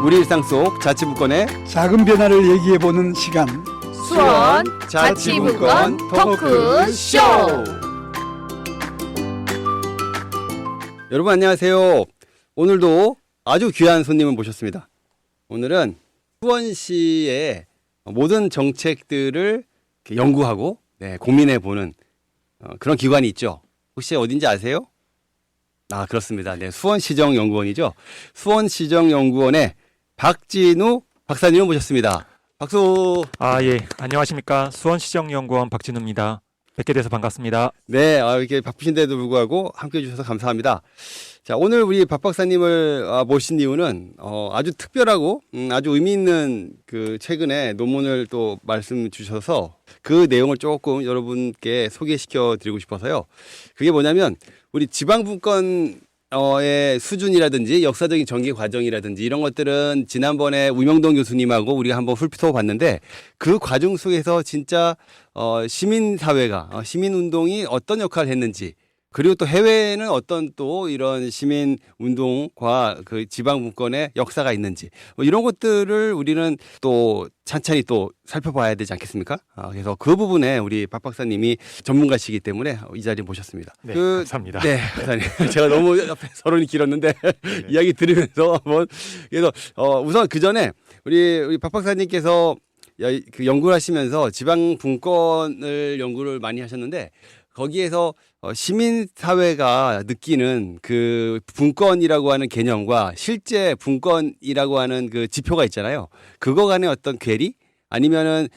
우리 일상 속 자치분권의 작은 변화를 얘기해보는 시간. 수원 자치분권 토크쇼. 여러분 안녕하세요. 오늘도 아주 귀한 손님을 모셨습니다. 오늘은 수원시의 모든 정책들을 연구하고 고민해보는 그런 기관이 있죠. 혹시 어딘지 아세요? 아, 그렇습니다. 네, 수원시정연구원이죠. 수원시정연구원의 박진우 박사님을 모셨습니다. 박수. 아, 예. 안녕하십니까. 수원시정연구원 박진우입니다. 뵙게 돼서 반갑습니다. 네, 이렇게 바쁘신데도 불구하고 함께 해주셔서 감사합니다. 자, 오늘 우리 박 박사님을 모신 이유는 아주 특별하고 아주 의미 있는 그 최근에 논문을 또 말씀 주셔서 그 내용을 조금 여러분께 소개시켜 드리고 싶어서요. 그게 뭐냐면 우리 지방분권의 수준이라든지 역사적인 전개 과정이라든지 이런 것들은 지난번에 우명동 교수님하고 우리가 한번 훑어봤는데 그 과정 속에서 진짜 시민사회가 시민운동이 어떤 역할을 했는지 그리고 또 해외에는 어떤 또 이런 시민운동과 그 지방분권의 역사가 있는지 뭐 이런 것들을 우리는 또 찬찬히 또 살펴봐야 되지 않겠습니까? 그래서 그 부분에 우리 박 박사님이 전문가시기 때문에 이 자리에 모셨습니다. 네, 감사합니다. 네, 박사님. 제가 너무 앞에 서론이 길었는데 네. 이야기 들으면서 한번 그래서 우선 그 전에 우리 박 박사님께서 그 연구를 하시면서 지방분권을 연구를 많이 하셨는데 거기에서 시민사회가 느끼는 그 분권이라고 하는 개념과 실제 분권이라고 하는 그 지표가 있잖아요. 그거 간의 어떤 괴리 아니면은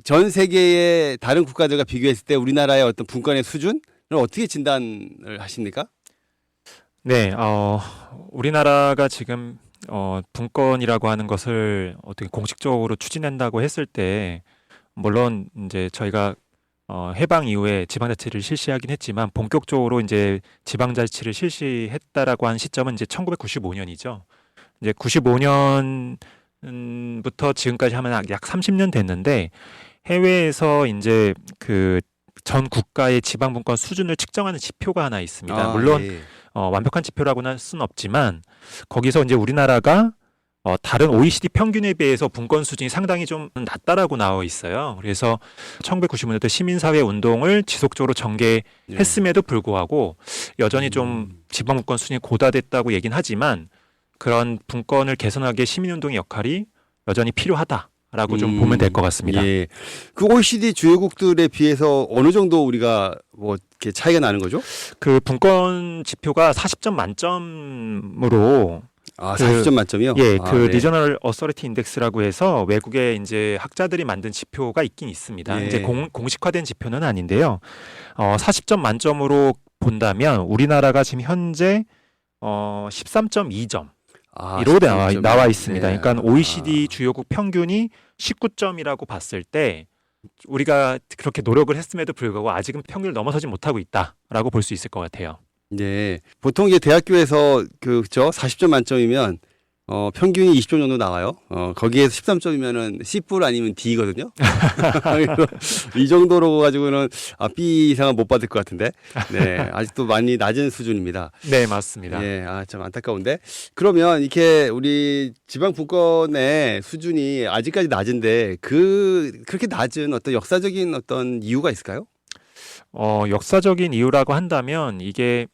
전 세계의 다른 국가들과 비교했을 때 우리나라의 어떤 분권의 수준을 어떻게 진단을 하십니까? 네, 우리나라가 지금 분권이라고 하는 것을 어떻게 공식적으로 추진한다고 했을 때 물론 이제 저희가 해방 이후에 지방자치를 실시하긴 했지만 본격적으로 이제 지방자치를 실시했다라고 한 시점은 이제 1995년이죠. 이제 95년부터 지금까지 하면 약 30년 됐는데 해외에서 이제 그 전 국가의 지방분권 수준을 측정하는 지표가 하나 있습니다. 물론 예. 완벽한 지표라고는 할 수는 없지만 거기서 이제 우리나라가 다른 OECD 평균에 비해서 분권 수준이 상당히 좀 낮다라고 나와 있어요. 그래서 1995년도 시민사회 운동을 지속적으로 전개했음에도 불구하고 여전히 좀 지방분권 수준이 고다됐다고 얘기는 하지만 그런 분권을 개선하기 위해 시민운동의 역할이 여전히 필요하다라고 좀 보면 될 것 같습니다. 예. 그 OECD 주요국들에 비해서 어느 정도 우리가 뭐 이렇게 차이가 나는 거죠? 그 분권 지표가 40점 만점으로 40점 만점이요? 예, 그 네. 리저널 어서리티 인덱스라고 해서 외국의 이제 학자들이 만든 지표가 있긴 있습니다. 예. 이제 공식화된 지표는 아닌데요. 40점 만점으로 본다면 우리나라가 지금 현재 13.2점 이로 나와 있습니다. 네. 그러니까 OECD 주요국 평균이 19점이라고 봤을 때 우리가 그렇게 노력을 했음에도 불구하고 아직은 평균을 넘어서지 못하고 있다라고 볼 수 있을 것 같아요. 네. 보통 이제 대학교에서 그죠 40점 만점이면 평균이 20점 정도 나와요. 거기에서 13점이면은 C+ 아니면 D거든요. 이 정도로 가지고는 B 이상은 못 받을 것 같은데. 네. 아직도 많이 낮은 수준입니다. 네, 맞습니다. 예, 참 안타까운데. 그러면 이렇게 우리 지방 분권의 수준이 아직까지 낮은데 그렇게 낮은 어떤 역사적인 어떤 이유가 있을까요? 역사적인 이유라고 한다면 이게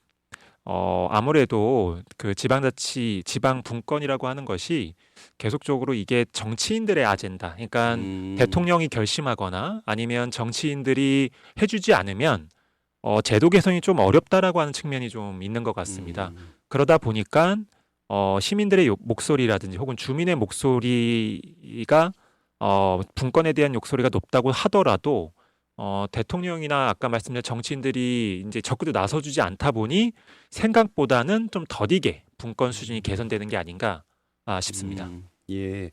아무래도 그 지방자치, 지방분권이라고 하는 것이 계속적으로 이게 정치인들의 아젠다. 그러니까 대통령이 결심하거나 아니면 정치인들이 해주지 않으면 제도 개선이 좀 어렵다라고 하는 측면이 좀 있는 것 같습니다. 그러다 보니까 시민들의 목소리라든지 혹은 주민의 목소리가 분권에 대한 목소리가 높다고 하더라도 대통령이나 아까 말씀드린 정치인들이 이제 적극적으로 나서주지 않다 보니 생각보다는 좀 더디게 분권 수준이 개선되는 게 아닌가 싶습니다. 예.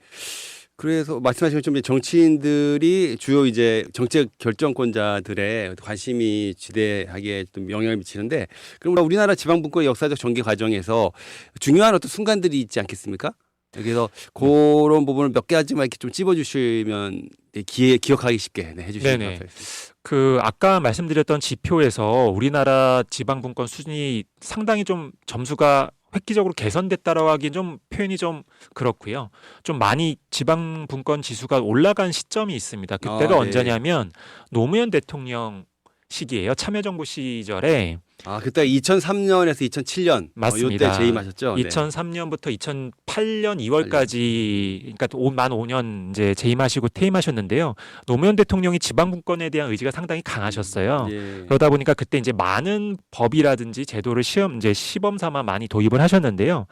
그래서 말씀하신 것처럼 정치인들이 주요 이제 정책 결정권자들의 관심이 지대하게 좀 영향을 미치는데 그럼 우리나라 지방분권 역사적 전개 과정에서 중요한 어떤 순간들이 있지 않겠습니까? 그래서 그런 부분을 몇 가지만 이렇게 좀 찝어주시면 기억하기 쉽게 해주시면 감사하겠습니다. 그 아까 말씀드렸던 지표에서 우리나라 지방분권 수준이 상당히 좀 점수가 획기적으로 개선됐다라고 하기 좀 표현이 좀 그렇고요. 좀 많이 지방 분권 지수가 올라간 시점이 있습니다. 그때가 네. 언제냐면 노무현 대통령 시기예요. 참여정부 시절에 그때 2003년에서 2007년 맞습니다. 요때 재임하셨죠? 네. 2003년부터 2008년 2월까지 그러니까 만 5년 이제 재임하시고 퇴임하셨는데요. 노무현 대통령이 지방 분권에 대한 의지가 상당히 강하셨어요. 예. 그러다 보니까 그때 이제 많은 법이라든지 제도를 시범 삼아 많이 도입을 하셨는데요.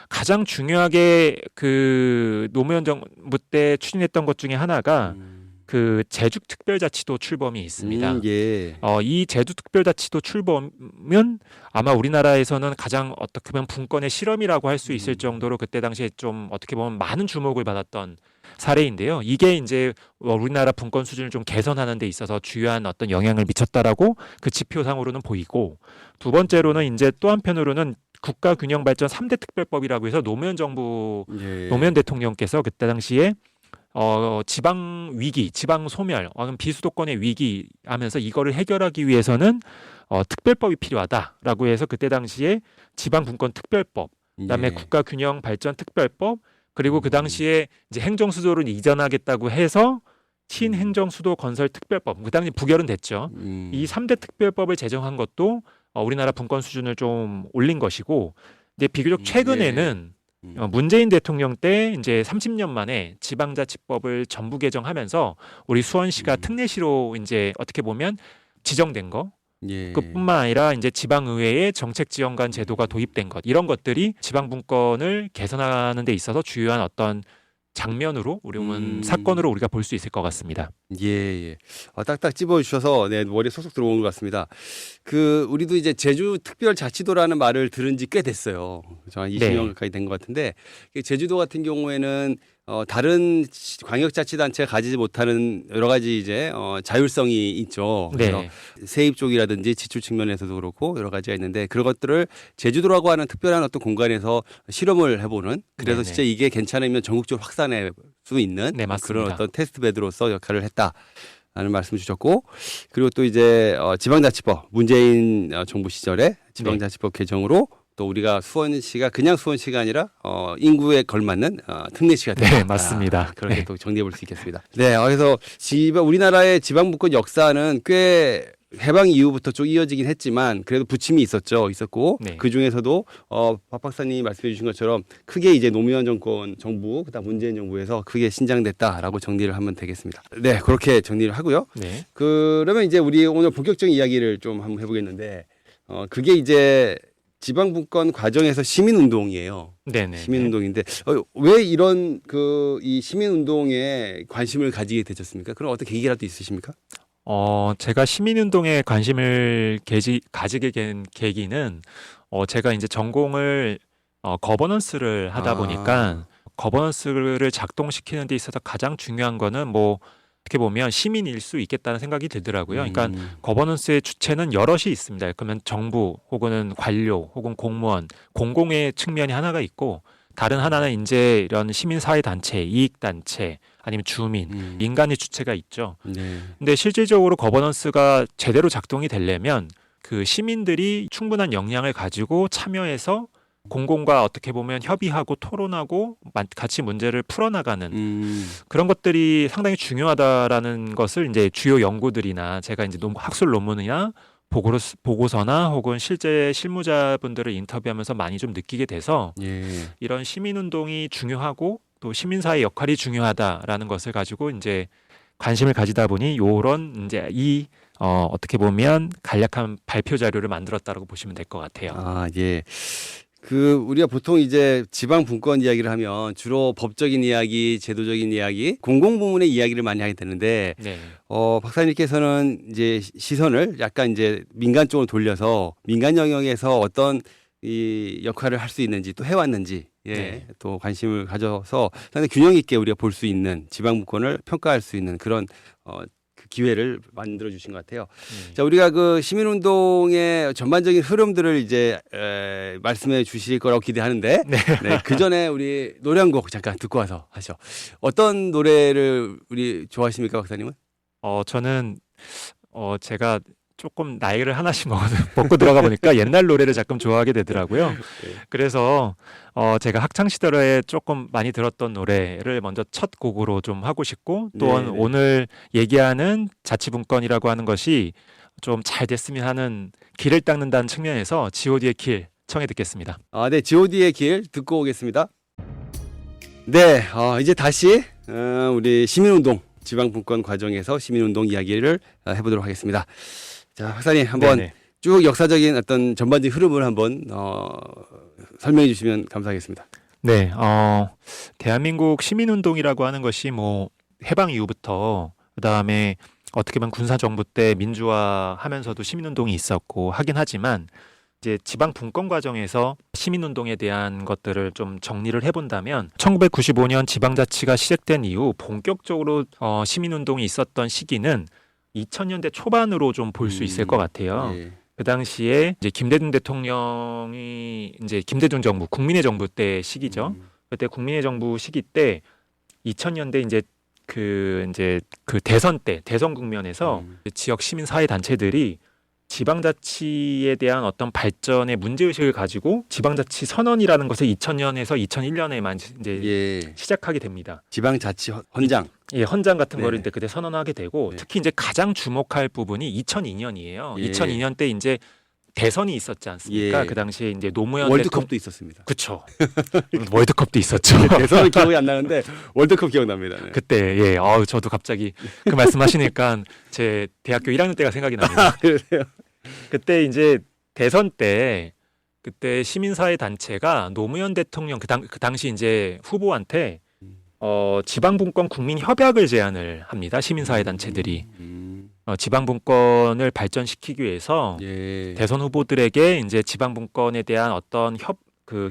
가장 중요하게 그 노무현 정부 때 추진했던 것 중에 하나가 그 제주특별자치도 출범이 있습니다. 예. 이 제주특별자치도 출범은 아마 우리나라에서는 가장 어떻게 보면 분권의 실험이라고 할 수 있을 정도로 그때 당시에 좀 어떻게 보면 많은 주목을 받았던 사례인데요. 이게 이제 우리나라 분권 수준을 좀 개선하는 데 있어서 주요한 어떤 영향을 미쳤다라고 그 지표상으로는 보이고, 두 번째로는 이제 또 한편으로는 국가균형발전 3대 특별법이라고 해서 노무현 대통령께서 그때 당시에 지방 위기, 지방 소멸, 비수도권의 위기 하면서 이거를 해결하기 위해서는 특별법이 필요하다라고 해서 그때 당시에 지방 분권 특별법, 그다음에 국가균형 발전 특별법, 그리고 그 당시에 이제 행정수도를 이전하겠다고 해서 친행정수도 건설 특별법, 그 당시 부결은 됐죠. 이 3대 특별법을 제정한 것도 우리나라 분권 수준을 좀 올린 것이고, 이제 비교적 최근에는 문재인 대통령 때 이제 30년 만에 지방자치법을 전부 개정하면서 우리 수원시가 특례시로 이제 어떻게 보면 지정된 거, 그뿐만 아니라 이제 지방의회의 정책지원관 제도가 도입된 것, 이런 것들이 지방분권을 개선하는 데 있어서 주요한 어떤 장면으로 사건으로 우리가 볼 수 있을 것 같습니다. 예. 딱딱 집어주셔서 머리에 쏙쏙 들어오는 것 같습니다. 우리도 이제 제주특별자치도라는 말을 들은 지 꽤 됐어요. 한 20년 가까이 된 것 같은데, 제주도 같은 경우에는 다른 광역자치단체가 가지지 못하는 여러 가지 이제 자율성이 있죠. 그래서 세입 쪽이라든지 지출 측면에서도 그렇고 여러 가지가 있는데, 그런 것들을 제주도라고 하는 특별한 어떤 공간에서 실험을 해보는, 그래서 진짜 이게 괜찮으면 전국적으로 확산할 수 있는 그런 어떤 테스트베드로서 역할을 했다라는 말씀 주셨고, 그리고 또 이제 지방자치법, 문재인 정부 시절에 지방자치법 개정으로 또 우리가 수원시가 그냥 수원시가 아니라 인구에 걸맞는 특례시가 됐다. 네, 맞습니다. 그렇게 또 정리해 볼 수 있겠습니다. 그래서 우리나라의 지방분권 역사는 꽤 해방 이후부터 쭉 이어지긴 했지만 그래도 부침이 있었고 그 중에서도 박 박사님이 말씀해 주신 것처럼 크게 이제 노무현 정부 그다음 문재인 정부에서 크게 신장됐다라고 정리를 하면 되겠습니다. 네, 그렇게 정리를 하고요. 그러면 이제 우리 오늘 본격적인 이야기를 좀 한번 해보겠는데, 그게 이제 지방분권 과정에서 시민운동이에요. 시민운동인데 왜 이런 이 시민운동에 관심을 가지게 되셨습니까? 그럼 어떤 계기라도 있으십니까? 제가 시민운동에 관심을 가지게 된 계기는 제가 이제 전공을 거버넌스를 하다 보니까 거버넌스를 작동시키는 데 있어서 가장 중요한 거는 어떻게 보면 시민일 수 있겠다는 생각이 들더라고요. 그러니까 거버넌스의 주체는 여럿이 있습니다. 그러면 정부 혹은 관료 혹은 공무원, 공공의 측면이 하나가 있고, 다른 하나는 이제 이런 시민사회 단체, 이익단체, 아니면 주민, 민간의 주체가 있죠. 근데 실질적으로 거버넌스가 제대로 작동이 되려면 그 시민들이 충분한 역량을 가지고 참여해서 공공과 어떻게 보면 협의하고 토론하고 같이 문제를 풀어나가는 그런 것들이 상당히 중요하다라는 것을 이제 주요 연구들이나 제가 이제 학술 논문이나 보고서나 혹은 실제 실무자분들을 인터뷰하면서 많이 좀 느끼게 돼서 이런 시민운동이 중요하고 또 시민사회 역할이 중요하다라는 것을 가지고 이제 관심을 가지다 보니 이런 이제 어떻게 보면 간략한 발표 자료를 만들었다고 보시면 될 것 같아요. 우리가 보통 이제 지방 분권 이야기를 하면 주로 법적인 이야기, 제도적인 이야기, 공공부문의 이야기를 많이 하게 되는데, 박사님께서는 이제 시선을 약간 이제 민간 쪽으로 돌려서 민간 영역에서 어떤 이 역할을 할 수 있는지 또 해왔는지 또 관심을 가져서 상당히 균형 있게 우리가 볼 수 있는 지방 분권을 평가할 수 있는 그런 그 기회를 만들어 주신 것 같아요. 자, 우리가 그 시민운동의 전반적인 흐름들을 이제 말씀해 주실 거라고 기대하는데, 그 전에 우리 노래 한 곡 잠깐 듣고 와서 하죠. 어떤 노래를 우리 좋아하십니까, 박사님은? 저는 제가 조금 나이를 하나씩 먹고 들어가 보니까 옛날 노래를 자꾸 좋아하게 되더라고요. 그래서 제가 학창 시절에 조금 많이 들었던 노래를 먼저 첫 곡으로 좀 하고 싶고 또한 네네. 오늘 얘기하는 자치분권이라고 하는 것이 좀 잘 됐으면 하는 길을 닦는다는 측면에서 G.O.D의 길 청해 듣겠습니다. 네, G.O.D의 길 듣고 오겠습니다. 네, 이제 다시 우리 시민운동 지방분권 과정에서 시민운동 이야기를 해보도록 하겠습니다. 자, 박사님 한번 네네. 쭉 역사적인 어떤 전반적인 흐름을 한번 설명해 주시면 감사하겠습니다. 네, 대한민국 시민운동이라고 하는 것이 뭐 해방 이후부터 그다음에 어떻게 보면 군사정부 때 민주화하면서도 시민운동이 있었고 하긴 하지만 이제 지방 분권 과정에서 시민운동에 대한 것들을 좀 정리를 해본다면 1995년 지방자치가 시작된 이후 본격적으로 시민운동이 있었던 시기는 2000년대 초반으로 좀 볼 수 있을 것 같아요. 예. 그 당시에 이제 김대중 대통령이 이제 김대중 정부 국민의 정부 때 시기죠. 그때 국민의 정부 시기 때 2000년대 이제 그 대선 때 대선 국면에서 지역 시민 사회 단체들이 지방자치에 대한 어떤 발전의 문제의식을 가지고 지방자치 선언이라는 것을 2000년에서 2001년에만 이제 예. 시작하게 됩니다. 지방자치 헌장. 예, 헌장 같은 네. 거를 이제 그때 선언하게 되고 네. 특히 이제 가장 주목할 부분이 2002년이에요. 예. 2002년 때 이제 대선이 있었지 않습니까? 예. 그 당시에 이제 노무현 월드컵도 있었습니다. 그쵸. 월드컵도 있었죠. 대선은 기억이 안 나는데 월드컵 기억납니다. 네. 그때 예, 저도 갑자기 그 말씀하시니까 제 대학교 1학년 때가 생각이 납니다. 그러세요? 그때 이제 대선 때 그때 시민사회 단체가 노무현 대통령 그 당시 이제 후보한테 지방분권 국민 협약을 제안을 합니다. 시민사회 단체들이 지방분권을 발전시키기 위해서 예. 대선 후보들에게 이제 지방분권에 대한 어떤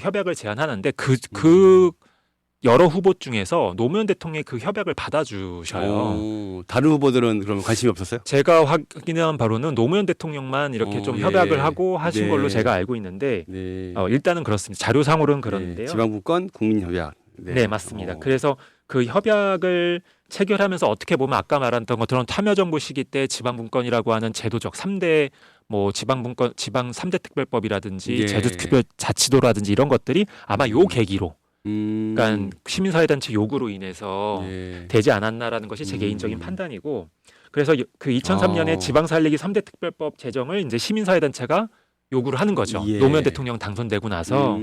협약을 제안하는데 그 여러 후보 중에서 노무현 대통령이 그 협약을 받아주셔요. 다른 후보들은 그럼 관심이 없었어요? 제가 확인한 바로는 노무현 대통령만 이렇게 좀 예. 협약을 하고 하신 네. 걸로 제가 알고 있는데 네. 일단은 그렇습니다. 자료상으로는 그런데요. 네. 지방분권 국민협약. 네, 맞습니다. 그래서 그 협약을 체결하면서 어떻게 보면 아까 말했던 것처럼 참여정부 시기 때 지방분권이라고 하는 제도적 3대 뭐 지방분권, 지방 3대 특별법이라든지 예. 제도특별자치도라든지 이런 것들이 아마 요 계기로 그러니까 시민사회단체 요구로 인해서 예. 되지 않았나라는 것이 제 개인적인 판단이고 그래서 그 2003년에 지방살리기 3대 특별법 제정을 이제 시민사회단체가 요구를 하는 거죠. 예. 노무현 대통령 당선되고 나서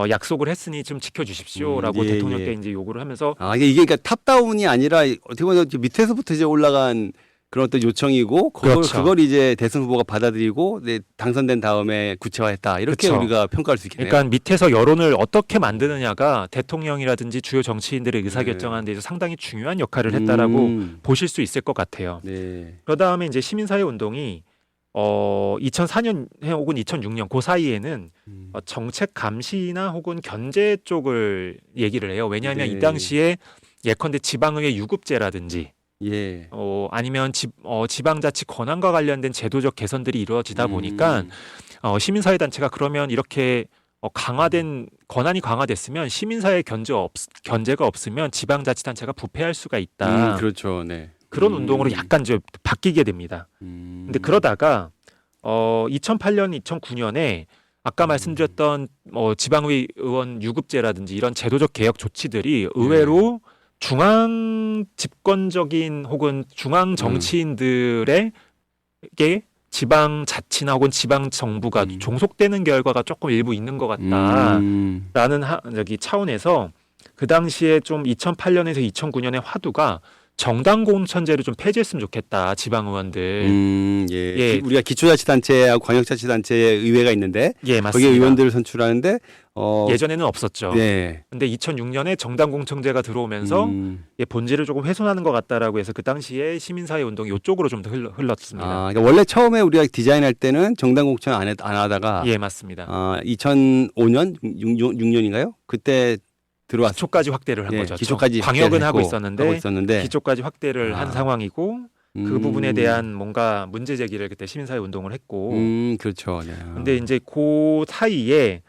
약속을 했으니 좀 지켜주십시오라고 예, 대통령께 예. 이제 요구를 하면서 이게 그러니까 탑다운이 아니라 어떻게 보면 밑에서부터 이제 올라간 그런 어떤 요청이고 그렇죠. 그걸 이제 대선 후보가 받아들이고 네, 당선된 다음에 구체화했다. 이렇게 그렇죠. 우리가 평가할 수 있겠네요. 그러니까 밑에서 여론을 어떻게 만드느냐가 대통령이라든지 주요 정치인들의 의사결정하는 데서 상당히 중요한 역할을 했다라고 보실 수 있을 것 같아요. 네. 그러다음에 이제 시민사회 운동이 2004년 혹은 2006년 그 사이에는 정책 감시나 혹은 견제 쪽을 얘기를 해요. 왜냐하면 네. 이 당시에 예컨대 지방의회 유급제라든지 예. 아니면 지방자치 권한과 관련된 제도적 개선들이 이루어지다 보니까 시민사회 단체가 그러면 이렇게 강화된 권한이 강화됐으면 시민사회 견제가 없으면 지방자치단체가 부패할 수가 있다. 그렇죠. 네. 그런 운동으로 약간 좀 바뀌게 됩니다. 근데 그러다가 2008년, 2009년에 아까 말씀드렸던 지방의 의원 유급제라든지 이런 제도적 개혁 조치들이 의외로 중앙 집권적인 혹은 중앙 정치인들에게 지방 자치나 혹은 지방 정부가 종속되는 결과가 조금 일부 있는 것 같다라는 차원에서 그 당시에 좀 2008년에서 2009년의 화두가 정당 공천제를 좀 폐지했으면 좋겠다. 지방 의원들. 예. 예. 우리가 기초자치단체하고 광역자치단체의 의회가 있는데 예, 맞습니다. 거기에 의원들을 선출하는데 예전에는 없었죠. 네. 근데 2006년에 정당 공천제가 들어오면서 본질을 조금 훼손하는 것 같다라고 해서 그 당시에 시민사회 운동이 이쪽으로 좀 더 흘렀습니다. 그러니까 원래 처음에 우리가 디자인할 때는 정당 공천 안 하다가 예, 맞습니다. 2005년 6년인가요? 그때 들어왔죠. 기초까지 확대를 한 거죠. 기초까지 광역은 하고 확대를 있었는데 기초까지 확대를 한 상황이고 그 부분에 대한 뭔가 문제 제기를 그때 시민사회 운동을 했고 그렇죠. 네. 근데 이제 그 사이에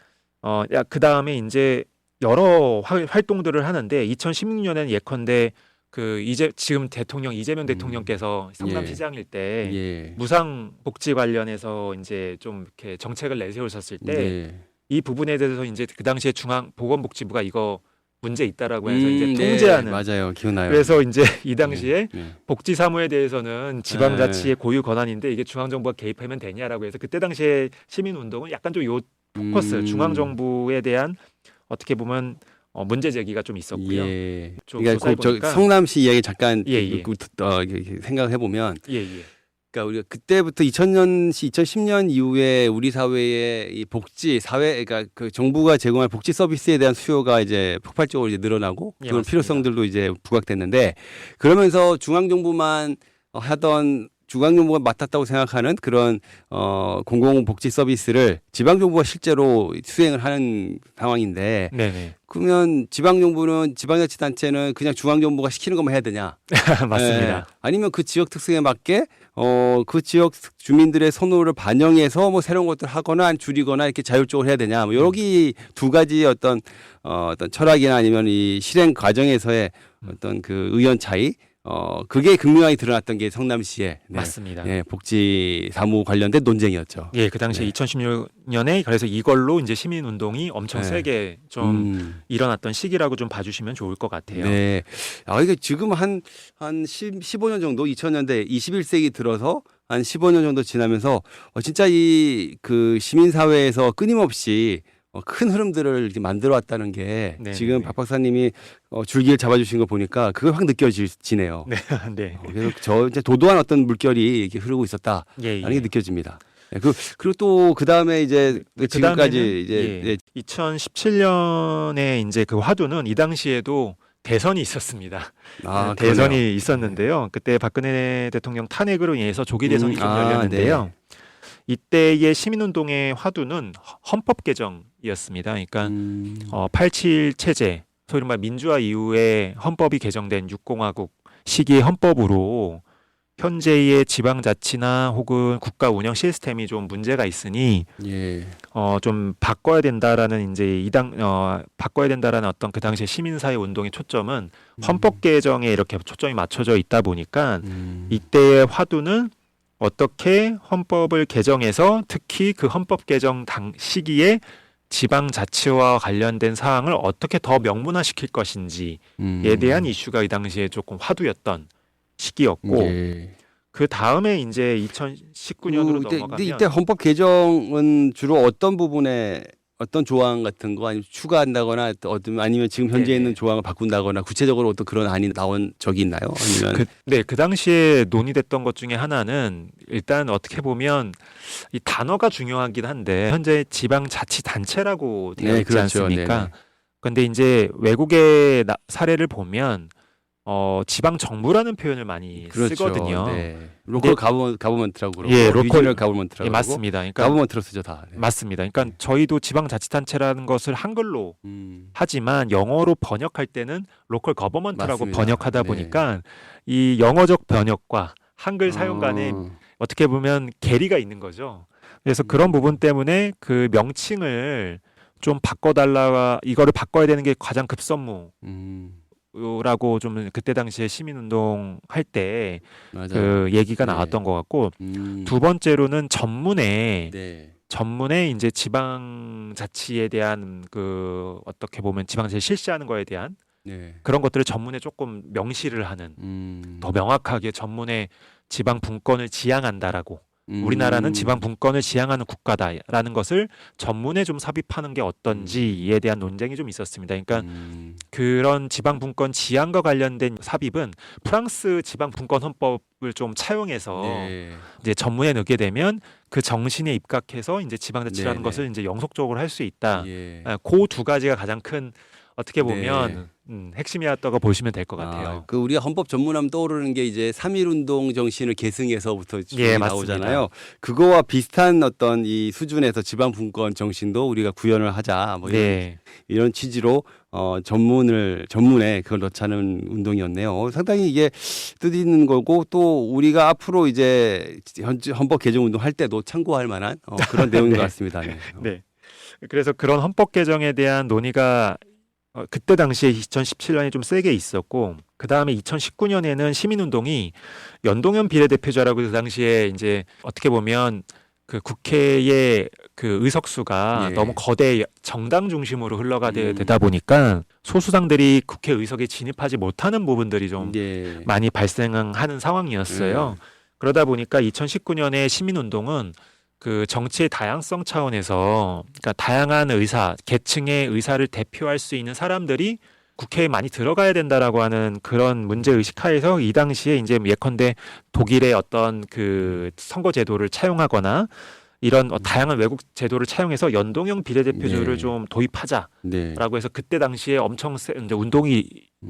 그 다음에 이제 여러 활동들을 하는데 2016년에는 예컨대 그 지금 대통령 이재명 대통령께서 성남시장일 때 예. 무상 복지 관련해서 이제 좀 이렇게 정책을 내세우셨을 때 이 네. 부분에 대해서 이제 그 당시에 중앙보건복지부가 이거 문제 있다라고 해서 이제 네. 통제하는 맞아요. 기억나요. 그래서 이제 이 당시에 네. 복지사무에 대해서는 지방자치의 고유 권한인데 이게 중앙정부가 개입하면 되냐라고 해서 그때 당시에 시민운동은 약간 좀 요 포커스 중앙정부에 대한 어떻게 보면 문제 제기가 좀 있었고요. 예. 좀 그러니까 조사해 저 보니까 성남시 이야기 잠깐 예, 예. 생각해 보면, 예. 그러니까 우리가 그때부터 2010년 이후에 우리 사회의 이 복지 사회, 그러니까 그 정부가 제공할 복지 서비스에 대한 수요가 이제 폭발적으로 이제 늘어나고 예, 그런 맞습니다. 필요성들도 이제 부각됐는데, 그러면서 중앙정부만 하던 중앙정부가 맡았다고 생각하는 그런 공공복지 서비스를 지방정부가 실제로 수행을 하는 상황인데, 네네. 그러면 지방정부는 지방자치단체는 그냥 중앙정부가 시키는 것만 해야 되냐? 맞습니다. 예. 아니면 그 지역 특성에 맞게 그 지역 주민들의 선호를 반영해서 뭐 새로운 것들을 하거나 아니면 줄이거나 이렇게 자율적으로 해야 되냐? 뭐 여기 두 가지 어떤 철학이나 아니면 이 실행 과정에서의 어떤 그 의견 차이, 그게 극명하게 드러났던 게 성남시의 맞습니다. 예, 복지 사무 관련된 논쟁이었죠. 예, 그 당시에 네. 2016년에 그래서 이걸로 이제 시민 운동이 엄청 네. 세게 좀 일어났던 시기라고 좀 봐주시면 좋을 것 같아요. 네. 이게 지금 한 15년 정도, 2000년대 21세기 들어서 한 15년 정도 지나면서 진짜 이 그 시민사회에서 끊임없이 큰 흐름들을 이렇게 만들어 왔다는 게 네, 지금 네. 박 박사님이 줄기를 잡아주신 거 보니까 그게 확 느껴지네요. 네, 네. 그래서 저 이제 도도한 어떤 물결이 이렇게 흐르고 있었다라는 예, 게 느껴집니다. 네, 그리고 또 그 다음에 이제 지금까지 이제 2017년에 이제 그 화두는 이 당시에도 대선이 있었습니다. 대선이 그러네요. 있었는데요. 그때 박근혜 대통령 탄핵으로 인해서 조기 대선이 좀 아, 열렸는데요. 네. 이때의 시민운동의 화두는 헌법 개정이었습니다. 그러니까 87 체제, 소위 말해 민주화 이후에 헌법이 개정된 6공화국 시기의 헌법으로 현재의 지방자치나 혹은 국가 운영 시스템이 좀 문제가 있으니 예. 좀 바꿔야 된다라는 이제 바꿔야 된다라는 어떤 그 당시에 시민사회 운동의 초점은 헌법 개정에 이렇게 초점이 맞춰져 있다 보니까 이때의 화두는 어떻게 헌법을 개정해서 특히 그 헌법 개정 시기에 지방자치와 관련된 사항을 어떻게 더 명문화시킬 것인지에 대한 이슈가 이 당시에 조금 화두였던 시기였고 예. 그 다음에 이제 2019년으로 근데 넘어가면 이때 헌법 개정은 주로 어떤 부분에 어떤 조항 같은 거 아니면 추가한다거나 아니면 지금 현재 네네. 있는 조항을 바꾼다거나 구체적으로 어떤 그런 안이 나온 적이 있나요? 아니면 그 당시에 논의됐던 것 중에 하나는 일단 어떻게 보면 이 단어가 중요하긴 한데 현재 지방자치단체라고 되어 네, 있지 그렇죠. 않습니까? 네네. 그런데 이제 외국의 사례를 보면 지방 정부라는 표현을 많이 그렇죠. 쓰거든요. 네. 로컬 가버먼트라고 그러고 예, 로컬- 리지널 가버먼트라고 예, 그러고 맞습니다. 그러니까 가버먼트로 쓰죠 다. 네. 맞습니다. 그러니까 저희도 지방자치단체라는 것을 한글로 하지만 영어로 번역할 때는 로컬 거버먼트라고 맞습니다. 번역하다 네. 보니까 이 영어적 번역과 한글 사용 간에 어떻게 보면 괴리가 있는 거죠. 그래서 그런 부분 때문에 그 명칭을 좀 바꿔달라, 이거를 바꿔야 되는 게 가장 급선무라고 좀 그때 당시에 시민운동 할 때 맞아요. 그 얘기가 네. 나왔던 것 같고 음. 두 번째로는 전문에 네. 이제 지방자치에 대한 그 어떻게 보면 지방자치 실시하는 거에 대한 네. 그런 것들을 전문에 조금 명시를 하는 더 명확하게 전문에 지방 분권을 지향한다라고 우리나라는 지방 분권을 지향하는 국가다라는 것을 전문에 좀 삽입하는 게 어떤지에 대한 논쟁이 좀 있었습니다. 그러니까 그런 지방 분권 지향과 관련된 삽입은 프랑스 지방 분권 헌법을 좀 차용해서 네. 이제 전문에 넣게 되면 그 정신에 입각해서 이제 지방자치라는 네네. 것을 이제 영속적으로 할 수 있다. 예. 그 두 가지가 가장 큰 어떻게 보면 핵심이었다고 보시면 될 것 같아요. 그 우리가 헌법 전문하면 떠오르는 게 이제 3.1운동 정신을 계승해서부터 예, 나오잖아요. 그거와 비슷한 어떤 이 수준에서 지방 분권 정신도 우리가 구현을 하자. 뭐 이런 취지로 전문에 그걸 넣자는 운동이었네요. 상당히 이게 뜻있는 거고 또 우리가 앞으로 이제 헌법 개정 운동 할 때도 참고할 만한 그런 내용인 것 같습니다. 네. 네. 그래서 그런 헌법 개정에 대한 논의가 그때 당시에 2017년에 좀 세게 있었고 그 다음에 2019년에는 시민운동이 연동형 비례대표제라고 그 당시에 이제 어떻게 보면 그 국회의 그 의석수가 예. 너무 거대 정당 중심으로 되다 보니까 소수당들이 국회 의석에 진입하지 못하는 부분들이 좀 예. 많이 발생하는 상황이었어요. 그러다 보니까 2019년에 시민운동은 그 정치의 다양성 차원에서 그러니까 다양한 의사, 계층의 의사를 대표할 수 있는 사람들이 국회에 많이 들어가야 된다라고 하는 그런 문제 의식 하에서 이 당시에 이제 예컨대 독일의 어떤 그 선거 제도를 차용하거나 이런 다양한 외국 제도를 차용해서 연동형 비례대표제를 네. 좀 도입하자라고 네. 해서 그때 당시에 엄청 이제 운동이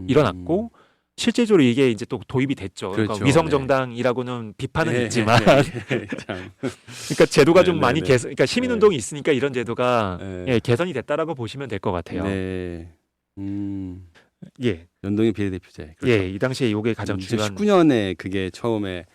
일어났고 실제적으로 이게 이제 또 도입이 됐죠. 그렇죠. 그러니까 위성 정당이라고는 비판은 네. 있지만 참. 그러니까 제도가 좀 네, 많이 네, 개선, 그러니까 시민 운동이 있으니까 이런 제도가 네. 예, 개선이 됐다라고 보시면 될 것 같아요. 네. 예, 연동형 비례대표제. 그렇죠. 예, 이 당시에 이게 가장 중요한 2019년에 그게 처음에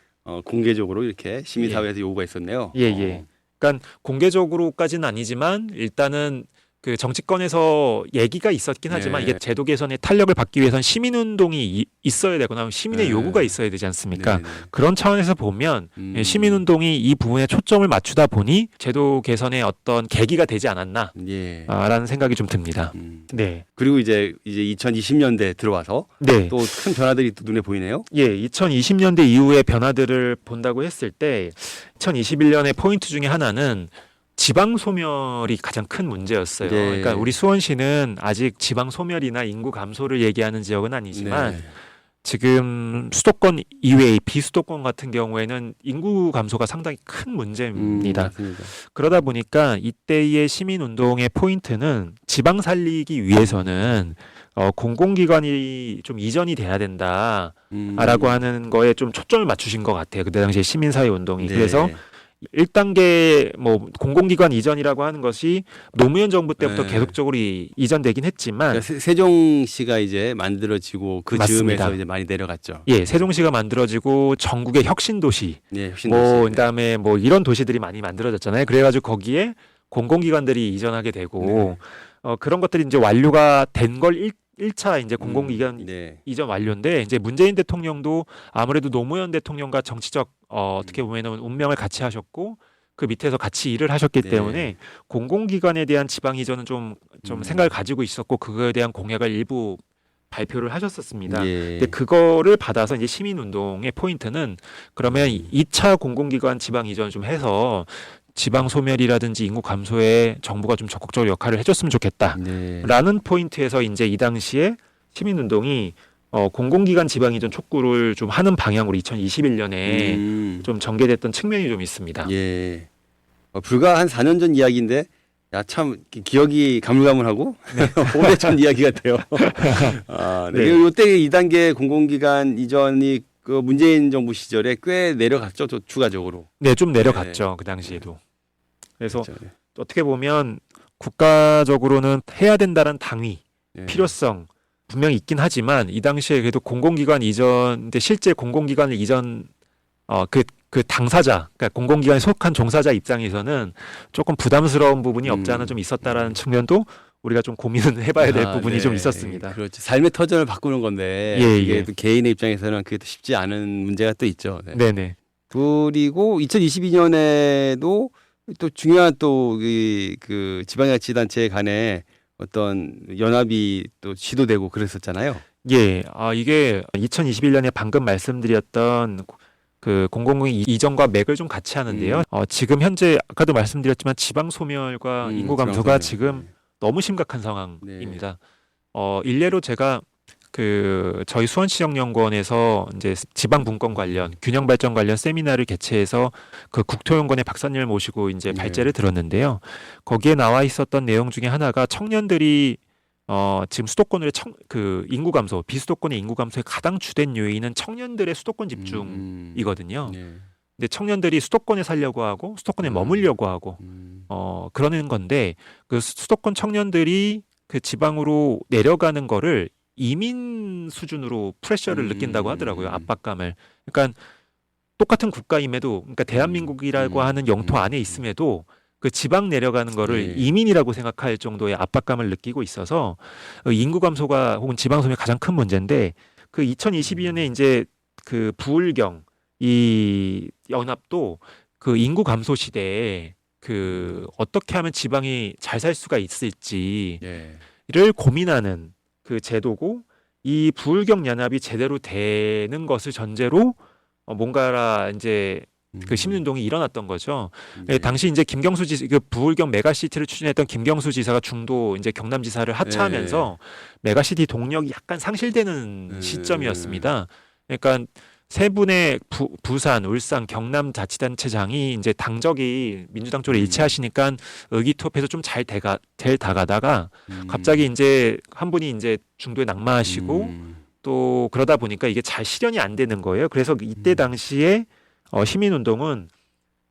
공개적으로 이렇게 시민사회에서 요구가 있었네요. 예, 예. 그러니까 공개적으로까지는 아니지만 일단은 그 정치권에서 얘기가 있었긴 하지만 네. 이게 제도 개선의 탄력을 받기 위해서는 시민 운동이 있어야 되거나 시민의 네. 요구가 있어야 되지 않습니까? 네, 네. 그런 차원에서 보면 예, 시민 운동이 이 부분에 초점을 맞추다 보니 제도 개선의 어떤 계기가 되지 않았나라는 예. 생각이 좀 듭니다. 네, 그리고 이제 2020년대 들어와서 네. 또 큰 변화들이 또 눈에 보이네요. 예, 2020년대 이후의 변화들을 본다고 했을 때 2021년의 포인트 중에 하나는 지방 소멸이 가장 큰 문제였어요. 네. 그러니까 우리 수원시는 아직 지방 소멸이나 인구 감소를 얘기하는 지역은 아니지만 네. 지금 수도권 이외의 비수도권 같은 경우에는 인구 감소가 상당히 큰 문제입니다. 맞습니다. 그러다 보니까 이때의 시민운동의 포인트는 지방 살리기 위해서는 공공기관이 좀 이전이 돼야 된다라고 하는 거에 좀 초점을 맞추신 것 같아요. 그때 당시에 시민사회 운동이. 네. 그래서 1단계 뭐 공공기관 이전이라고 하는 것이 노무현 정부 때부터 네. 계속적으로 이전되긴 했지만 그러니까 세종시가 이제 만들어지고 그 맞습니다. 즈음에서 이제 많이 내려갔죠. 예, 세종시가 만들어지고 전국의 혁신 도시 네, 혁신 뭐 도시. 그다음에 뭐 이런 도시들이 많이 만들어졌잖아요. 그래가지고 거기에 공공기관들이 이전하게 되고 그런 것들이 이제 완료가 된 걸 1차 이제 공공기관 네. 이전 완료인데 이제 문재인 대통령도 아무래도 노무현 대통령과 정치적 어떻게 보면은 운명을 같이 하셨고 그 밑에서 같이 일을 하셨기 네. 때문에 공공기관에 대한 지방 이전은 좀 생각을 가지고 있었고 그거에 대한 공약을 일부 발표를 하셨었습니다. 예. 근데 그거를 받아서 이제 시민운동의 포인트는 그러면 2차 공공기관 지방 이전을 좀 해서 지방 소멸이라든지 인구 감소에 정부가 좀 적극적으로 역할을 해줬으면 좋겠다라는 네. 포인트에서 이제 이 당시에 시민운동이 공공기관 지방 이전 촉구를 좀 하는 방향으로 2021년에 좀 전개됐던 측면이 좀 있습니다. 예. 불과 한 4년 전 이야기인데 야, 참 기억이 가물가물하고 오래전 이야기 같아요. 아, 네. 네. 그리고 이때 2단계 공공기관 이전이 그 문재인 정부 시절에 꽤 내려갔죠, 추가적으로. 네, 좀 내려갔죠. 그 당시에도. 그래서 그렇죠. 어떻게 보면 국가적으로는 해야 된다는 당위, 네. 필요성 분명히 있긴 하지만 이 당시에 그래도 공공기관 이전, 근데 실제 공공기관을 이전 그 당사자, 그러니까 공공기관에 속한 종사자 입장에서는 조금 부담스러운 부분이 없지 않아 좀 있었다라는 측면도 우리가 좀 고민을 해봐야 될 부분이 네. 좀 있었습니다. 그렇죠. 삶의 터전을 바꾸는 건데 예, 이게 예. 또 개인의 입장에서는 그게 또 쉽지 않은 문제가 또 있죠. 네. 네네. 그리고 2022년에도 또 중요한 또 그 지방자치단체 간에 어떤 연합이 또 시도되고 그랬었잖아요. 예, 이게 2021년에 방금 말씀드렸던 그 공공기관 이전과 맥을 좀 같이 하는데요. 지금 현재 아까도 말씀드렸지만 지방 소멸과 인구 감소가 지금 너무 심각한 상황입니다. 일례로 제가 그 저희 수원시정연구원에서 이제 지방 분권 관련 균형 발전 관련 세미나를 개최해서 그 국토연구원의 박사님을 모시고 이제 발제를 들었는데요. 거기에 나와 있었던 내용 중에 하나가 청년들이 지금 수도권의 그 인구 감소, 비수도권의 인구 감소의 가장 주된 요인은 청년들의 수도권 집중이거든요. 네. 근데 청년들이 수도권에 살려고 하고 수도권에 머물려고 하고 그러는 건데 그 수도권 청년들이 그 지방으로 내려가는 거를 이민 수준으로 프레셔를 느낀다고 하더라고요. 압박감을. 그러니까 똑같은 국가임에도 그러니까 대한민국이라고 하는 영토 안에 있음에도 그 지방 내려가는 거를 네. 이민이라고 생각할 정도의 압박감을 느끼고 있어서 인구 감소가 혹은 지방 소멸이 가장 큰 문제인데 그 2022년에 이제 그 부울경 이 연합도 그 인구 감소 시대에 그 어떻게 하면 지방이 잘 살 수가 있을지를 예. 고민하는 그 제도고 이 부울경 연합이 제대로 되는 것을 전제로 뭔가라 이제 그 시민운동이 일어났던 거죠. 네. 당시 이제 김경수 지사, 그 부울경 메가시티를 추진했던 김경수 지사가 중도 이제 경남지사를 하차하면서 메가시티 동력이 약간 상실되는 시점이었습니다. 그러니까 세 분의 부산, 울산, 경남 자치단체장이 이제 당적이 민주당 쪽으로 일치하시니까 의기투합해서 좀 잘 돼가다가 갑자기 이제 한 분이 이제 중도에 낙마하시고 또 그러다 보니까 이게 잘 실현이 안 되는 거예요. 그래서 이때 당시에 시민운동은